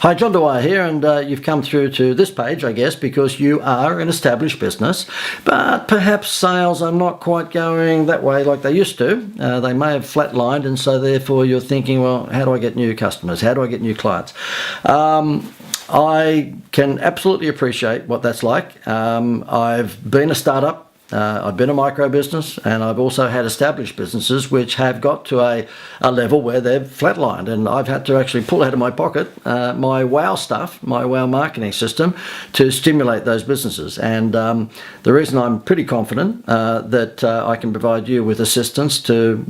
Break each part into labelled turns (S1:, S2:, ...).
S1: Hi, John Dwyer here, and you've come through to this page, I guess, because you are an established business, but perhaps sales are not quite going that way like they used to. They may have flatlined, and so therefore you're thinking, well, how do I get new customers? How do I get new clients? I can absolutely appreciate what that's like. I've been a startup. I've been a micro business, and I've also had established businesses which have got to a level where they've flatlined, and I've had to actually pull out of my pocket my WOW stuff, my WOW marketing system, to stimulate those businesses. And the reason I'm pretty confident that I can provide you with assistance to,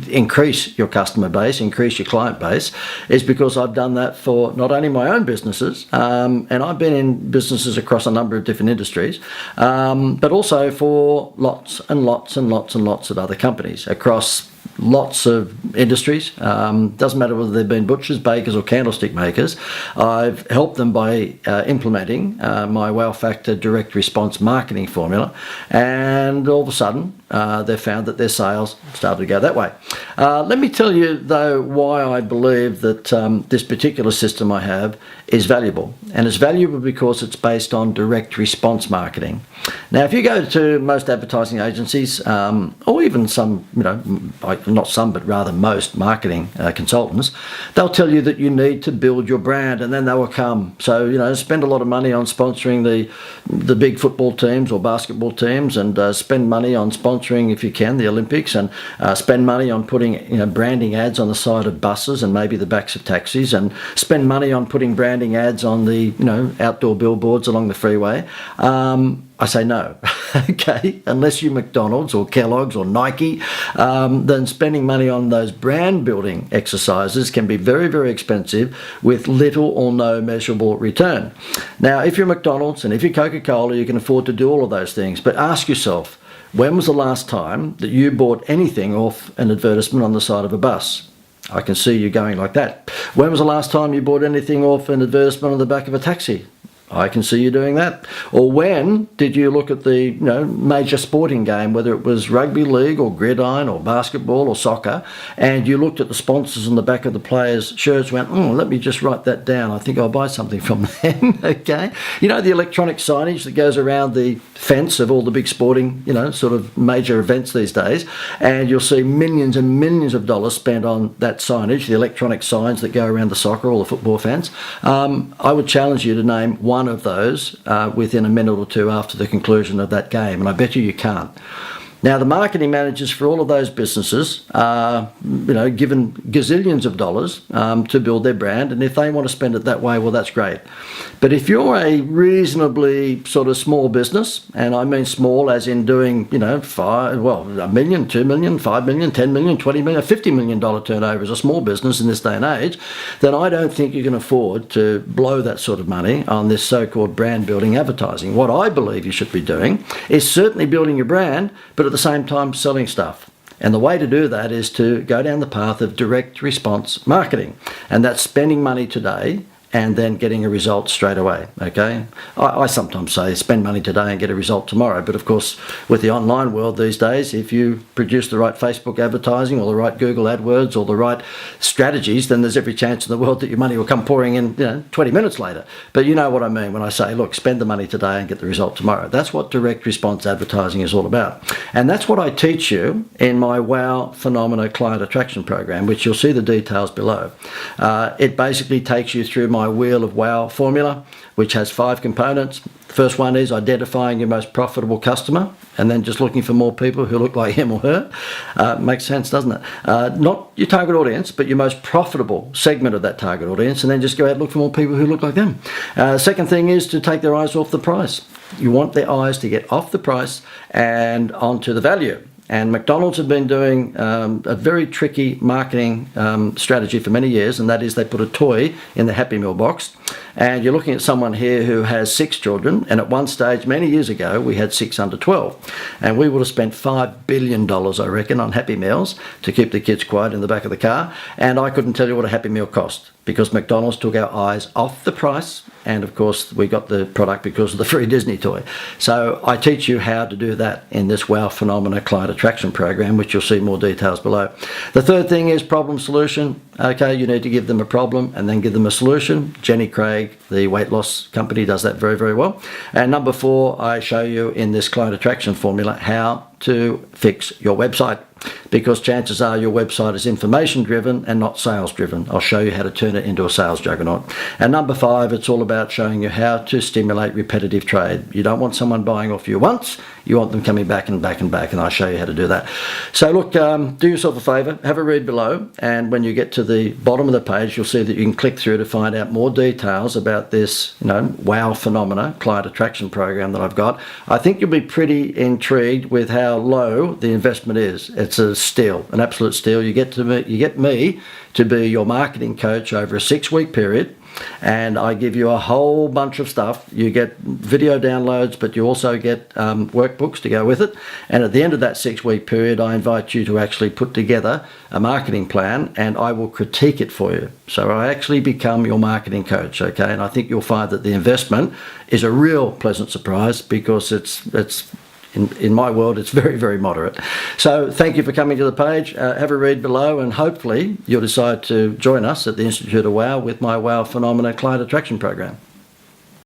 S1: increase your customer base, increase your client base, is because I've done that for not only my own businesses, and I've been in businesses across a number of different industries, but also for lots and lots and lots and lots of other companies across lots of industries. Doesn't matter whether they've been butchers, bakers or candlestick makers. I've helped them by implementing my Wow Factor direct response marketing formula, and all of a sudden they've found that their sales started to go that way. Let me tell you though why I believe that this particular system I have is valuable, and it's valuable because it's based on direct response marketing. Now, if you go to most advertising agencies, or even some, not some, but rather most marketing consultants, they'll tell you that you need to build your brand, and then they will come. So, spend a lot of money on sponsoring the big football teams or basketball teams, and spend money on sponsoring, if you can, the Olympics, and spend money on putting, branding ads on the side of buses and maybe the backs of taxis, and spend money on putting branding ads on the, outdoor billboards along the freeway. I say no, okay, unless you're McDonald's or Kellogg's or Nike, then spending money on those brand building exercises can be very, very expensive with little or no measurable return. Now, if you're McDonald's and if you're Coca-Cola, you can afford to do all of those things, but ask yourself, when was the last time that you bought anything off an advertisement on the side of a bus? I can see you going like that. When was the last time you bought anything off an advertisement on the back of a taxi? I can see you doing that. Or when did you look at the major sporting game, whether it was rugby league or gridiron or basketball or soccer, and you looked at the sponsors on the back of the players' shirts, went, let me just write that down. I think I'll buy something from them. Okay. The electronic signage that goes around the fence of all the big sporting, sort of major events these days, and you'll see millions and millions of dollars spent on that signage, the electronic signs that go around the soccer or the football fence. I would challenge you to name one of those within a minute or two after the conclusion of that game, and I bet you can't. Now, the marketing managers for all of those businesses are, given gazillions of dollars to build their brand, and if they want to spend it that way, well, that's great. But if you're a reasonably sort of small business, and I mean small as in doing, $1 million, $2 million, $5 million, $10 million, $20 million, $50 million turnover is a small business in this day and age, then I don't think you can afford to blow that sort of money on this so-called brand building advertising. What I believe you should be doing is certainly building your brand, but at the same time selling stuff. And the way to do that is to go down the path of direct response marketing. And that's spending money today and then getting a result straight away, okay? I sometimes say spend money today and get a result tomorrow, but of course with the online world these days, if you produce the right Facebook advertising or the right Google AdWords or the right strategies, then there's every chance in the world that your money will come pouring in 20 minutes later. But you know what I mean when I say, look, spend the money today and get the result tomorrow. That's what direct response advertising is all about. And that's what I teach you in my Wow Phenomena Client Attraction Program, which you'll see the details below. It basically takes you through my Wheel of Wow formula, which has 5 components. The first one is identifying your most profitable customer, and then just looking for more people who look like him or her. Makes sense, doesn't it? Not your target audience, but your most profitable segment of that target audience, and then just go out and look for more people who look like them. Second thing is to take their eyes off the price. You want their eyes to get off the price and onto the value. And McDonald's have been doing a very tricky marketing strategy for many years, and that is they put a toy in the Happy Meal box. And you're looking at someone here who has 6 children, and at one stage many years ago we had 6 under 12, and we would have spent $5 billion, I reckon, on Happy Meals to keep the kids quiet in the back of the car, and I couldn't tell you what a Happy Meal cost, because McDonald's took our eyes off the price, and of course we got the product because of the free Disney toy. So I teach you how to do that in this Wow Phenomena Client Attraction Program, which you'll see more details below. The third thing is problem solution. okay, you need to give them a problem and then give them a solution. Jenny Craig, the weight loss company, does that very, very well. And number 4, I show you in this client attraction formula how to fix your website, because chances are your website is information driven and not sales driven. I'll show you how to turn it into a sales juggernaut. And number 5, it's all about showing you how to stimulate repetitive trade. You don't want someone buying off you once, you want them coming back and back and back, and I'll show you how to do that. So look, do yourself a favor, have a read below, and when you get to the bottom of the page, you'll see that you can click through to find out more details about this, wow phenomena client attraction program that I've got. I think you'll be pretty intrigued with how low the investment is. It's a steal, an absolute steal. You get me to be your marketing coach over a 6-week period, and I give you a whole bunch of stuff. You get video downloads, but you also get workbooks to go with it. And at the end of that 6-week period, I invite you to actually put together a marketing plan, and I will critique it for you. So I actually become your marketing coach, okay? And I think you'll find that the investment is a real pleasant surprise, because it's in my world, it's very, very moderate. So thank you for coming to the page. Have a read below, and hopefully you'll decide to join us at the Institute of Wow with my Wow Phenomena Client Attraction Program.